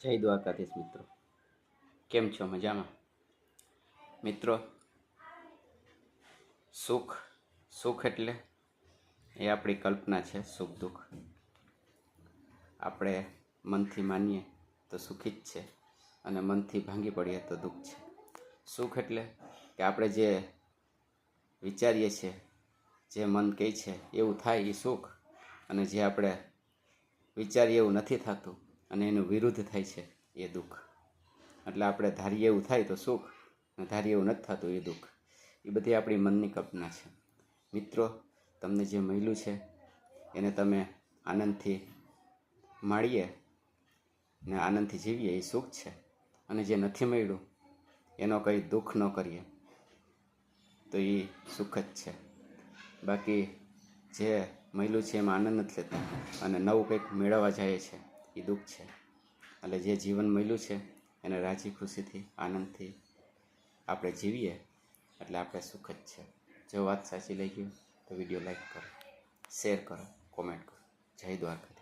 જય દ્વારકાધીશ મિત્રો, કેમ છો? મજામાં? મિત્રો, સુખ સુખ એટલે એ આપણી કલ્પના છે. સુખ દુઃખ આપણે મનથી માનીએ તો સુખી જ છે અને મનથી ભાંગી પડીએ તો દુઃખ છે. સુખ એટલે કે આપણે જે વિચારીએ છીએ, જે મન કહે છે એવું થાય એ સુખ, અને જે આપણે વિચારીએ એવું નથી થતું અને એનું વિરુદ્ધ થાય છે એ દુઃખ. એટલે આપણે ધારીએ એવું થાય તો સુખ, અને ધારીએ એવું નથી થતું એ દુઃખ. એ બધી આપણી મનની કલ્પના છે. મિત્રો, તમને જે મળ્યું છે એને તમે આનંદથી માણીએ ને આનંદથી જીવીએ એ સુખ છે, અને જે નથી મળ્યું એનો કંઈ દુઃખ ન કરીએ તો એ સુખ જ છે. બાકી જે મળ્યું છે એમાં આનંદ નથી લેતા અને નવું કંઈક મેળવવા જાય છે એ દુઃખ છે. એટલે જે જીવન મળ્યું છે એને રાજી ખુશીથી આનંદથી આપણે જીવીએ એટલે આપણે સુખ જ છે. જો વાત સાચી લાગી તો વિડીયો લાઈક કરો, શેર કરો, કોમેન્ટ કરો. જય દ્વારકા.